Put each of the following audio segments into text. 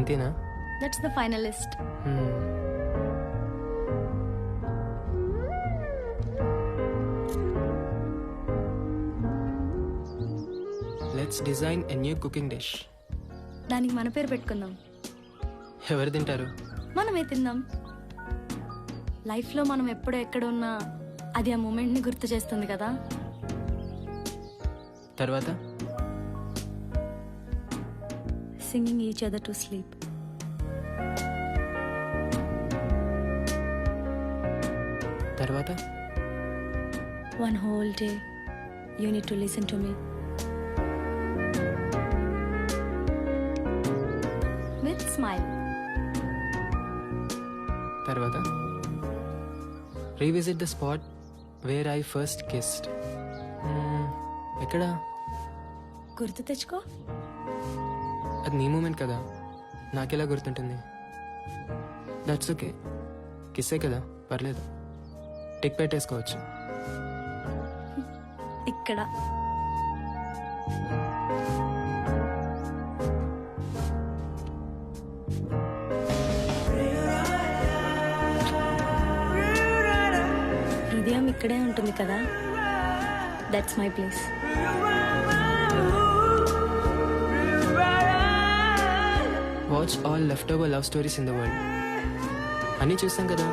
ఇంతేనా? That's the final list. Let's design a new cooking dish. దానికి మన పేరు పెట్టుకుందాం. ఎవరు తింటారు? మనమే తిందాం. లైఫ్లో మనం ఎప్పుడు ఎక్కడ ఉన్నా అది ఆ మూమెంట్ని గుర్తు చేస్తుంది కదా. తర్వాత singing each other to sleep. తర్వాత one whole day you need to listen to me with smile. తర్వాత revisit the spot where I first kissed. ఎక్కడ? గుర్తు తెచ్చుకో. అది నీ మూమెంట్ కదా, నాకెలా గుర్తుంటుంది? దట్స్ ఓకే, కిస్సే కదా, పర్లేదు. టిక్ పెట్టేసుకోవచ్చు. ఇక్కడ హృదయం ఇక్కడే ఉంటుంది కదా. That's my place. Watch all left over love stories in the world. అన్నీ చూస్తాం కదా.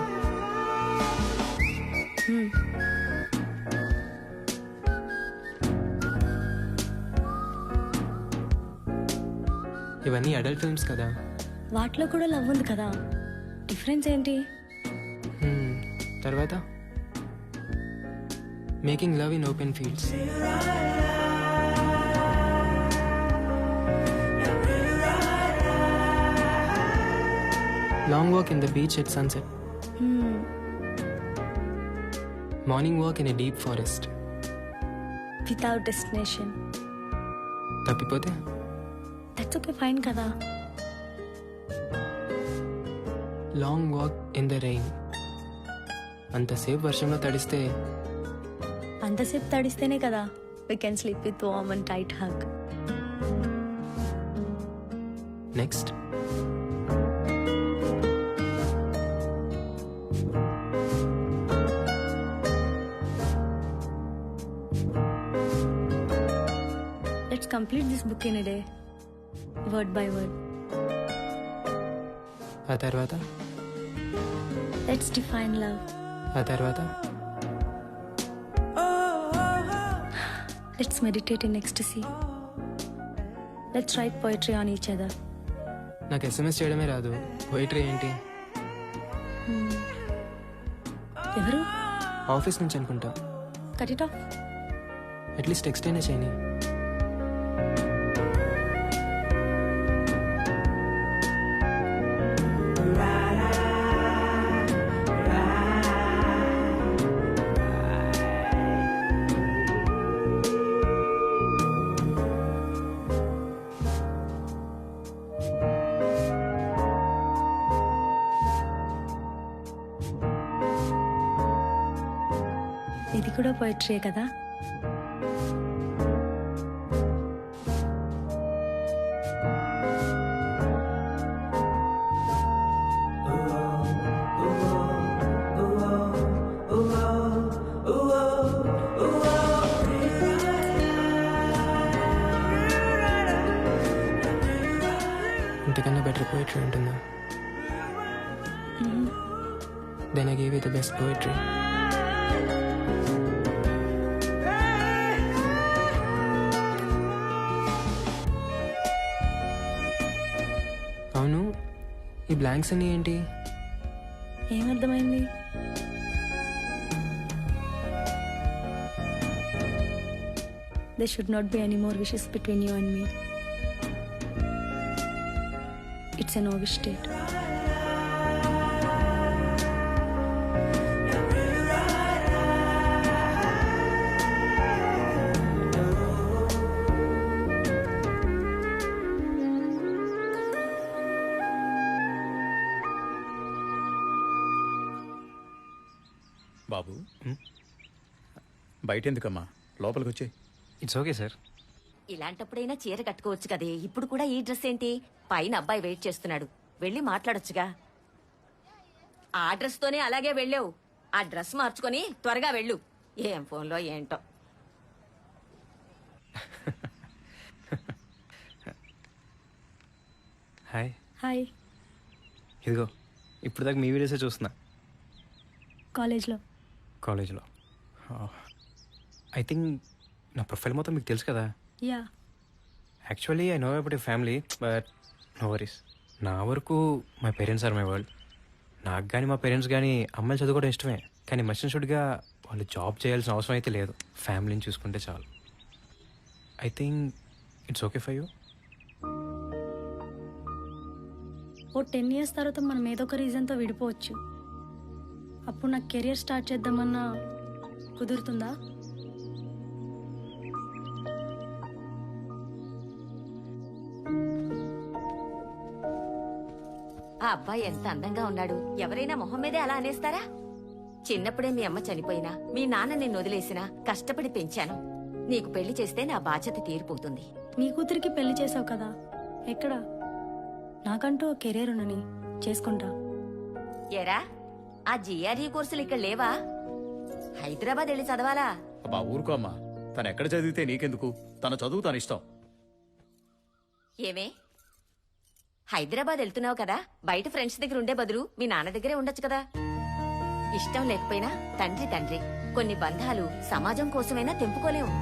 ఇవన్నీ అడల్ట్ ఫిల్మ్స్ కదా. వాటిలో కూడా లవ్ ఉంది కదా. డిఫరెన్స్ ఏంటి? తర్వాత making love in open fields. Long walk in the beach at sunset. Morning walk in a deep forest. Without destination. తప్పిపోతే దట్స్ ఓకే, ఫైన్ కదా. Long walk in the rain. అంతసేపు వర్షంలో తడిస్తే అంతసేపు తడిస్తేనే కదా we can sleep with warm and tight hug. Next Let's complete this book in a day, word by word. ఆ తర్వాత Let's define love. ఆ తర్వాత Let's meditate in ecstasy. Let's write poetry on each other. నాకు SMS చేయడమే రాదు, poetry ఏంటి? ఎవరు? Office నుంచి అనుకుంటా. Cut it off. At least text అయినా చేయని. ఇది కూడా పోయిటరీయే కదా. ఇంతకన్నా బెటర్ పోయిటరీ ఉంటుందా? Then I gave you the best poetry. అవును, ఈ బ్లాంక్స్ అన్నీ ఏంటి? ఏమర్థమైంది? There should not be any more wishes between you and me. It's a no-wish state. బాబు, బయట ఎందుకమ్మా, లోపలికి వచ్చే. It's okay sir. ఇలాంటప్పుడైనా చీర కట్టుకోవచ్చు కదే. ఇప్పుడు కూడా ఈ డ్రెస్ ఏంటి? పైన అబ్బాయి వెయిట్ చేస్తున్నాడు, వెళ్ళి మాట్లాడొచ్చుగా. ఆ డ్రెస్ తోనే అలాగే వెళ్ళావు. ఆ డ్రెస్ మార్చుకొని త్వరగా వెళ్ళు. ఏం ఫోన్లో ఏంటో. హాయ్. హాయ్. ఇదిగో ఇప్పుడు దాకా మీ వీడియోసే చూస్తున్నా కాలేజ్లో. కాలేజ్లో. ఐ థింక్ నా ప్రొఫైల్ మొత్తం మీకు తెలుసు కదా. Yeah. Actually I know about you family, but no worries. నా వరకు my parents are my world. నాకు కానీ మా పేరెంట్స్ కానీ అమ్మాయిలు చదువుకోవడం ఇష్టమే, కానీ మస్ట్ షుడ్గా వాళ్ళు జాబ్ చేయాల్సిన అవసరం అయితే లేదు. ఫ్యామిలీని చూసుకుంటే చాలు. I think it's okay for you. ఓ 10 years తర్వాత మనం ఏదో ఒక రీజన్తో విడిపోవచ్చు. అప్పుడు నాకు కెరియర్ స్టార్ట్ చేద్దామన్నా కుదురుతుందా? ఆ అబ్బాయి ఎంత అందంగా ఉన్నాడు. ఎవరైనా మొహం మీదే అలా అనేస్తారా? చిన్నప్పుడే మీ అమ్మ చనిపోయినా, మీ నాన్న నిన్ను వదిలేసినా కష్టపడి పెంచాను. నీకు పెళ్లి చేస్తే నా బాధ్యత తీరిపోతుంది. నీ కూతురికి పెళ్లి చేసావు కదా, ఎక్కడ? నాకంటూ ఓ కెరీర్ ఉన్నని చేసుకుంటా. ఏరా, ఆ జిఆర్ఈ కోర్సులు ఇక్కడ లేవా? హైదరాబాద్ వెళ్ళి చదవాలా? అబ్బా ఊరుకో అమ్మా, తను ఎక్కడ చదివితే నీకెందుకు? తన చదువు తన ఇష్టం. ఏమే, హైదరాబాద్ వెళ్తున్నావు కదా, బయట ఫ్రెండ్స్ దగ్గర ఉండే బదులు మీ నాన్న దగ్గరే ఉండొచ్చు కదా. ఇష్టం లేకపోయినా తండ్రి తండ్రి. కొన్ని బంధాలు సమాజం కోసమైనా తెంపుకోలేము.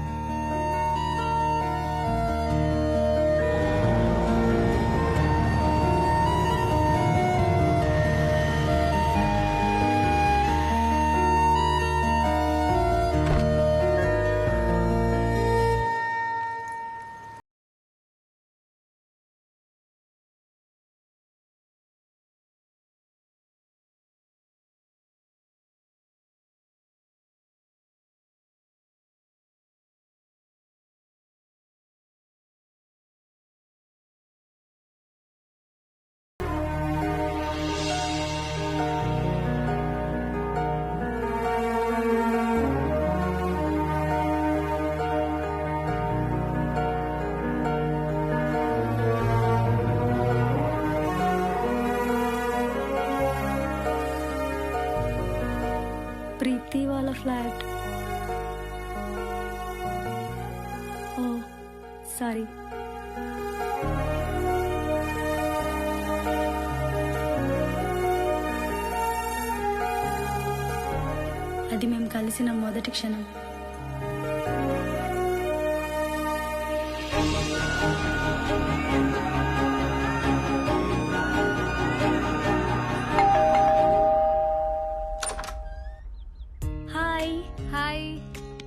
ప్రీతి వాళ్ళ ఫ్లాట్. ఓ సారీ. అది మేము కలిసిన మొదటి క్షణం. హాయ్. హాయ్.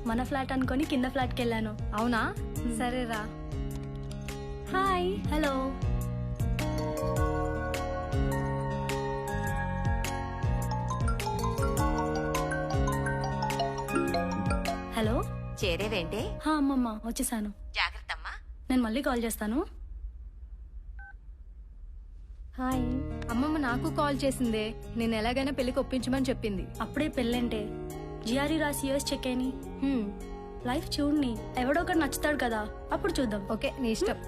మన ఫ్లాట్ అనుకొని కింద ఫ్లాట్కి వెళ్ళాను. అవునా? సరేరా. హాయ్. హలో. హలో. చేరేవేంటే? హా అమ్మమ్మ వచ్చేసాను. జాగ్రత్తమ్మా. నేను మళ్ళీ కాల్ చేస్తాను. హాయ్. అమ్మమ్మ నాకు కాల్ చేసిందే. నేను ఎలాగైనా పెళ్లికి ఒప్పించమని చెప్పింది. అప్పుడే పెళ్ళంటే జిఆర్ఈ రాసి యూఎస్ చెక్ అయిని హ్మ్. లైఫ్ చూడని ఎవడో ఒకటి నచ్చుతాడు కదా, అప్పుడు చూద్దాం. ఓకే, నీ ఇష్టం.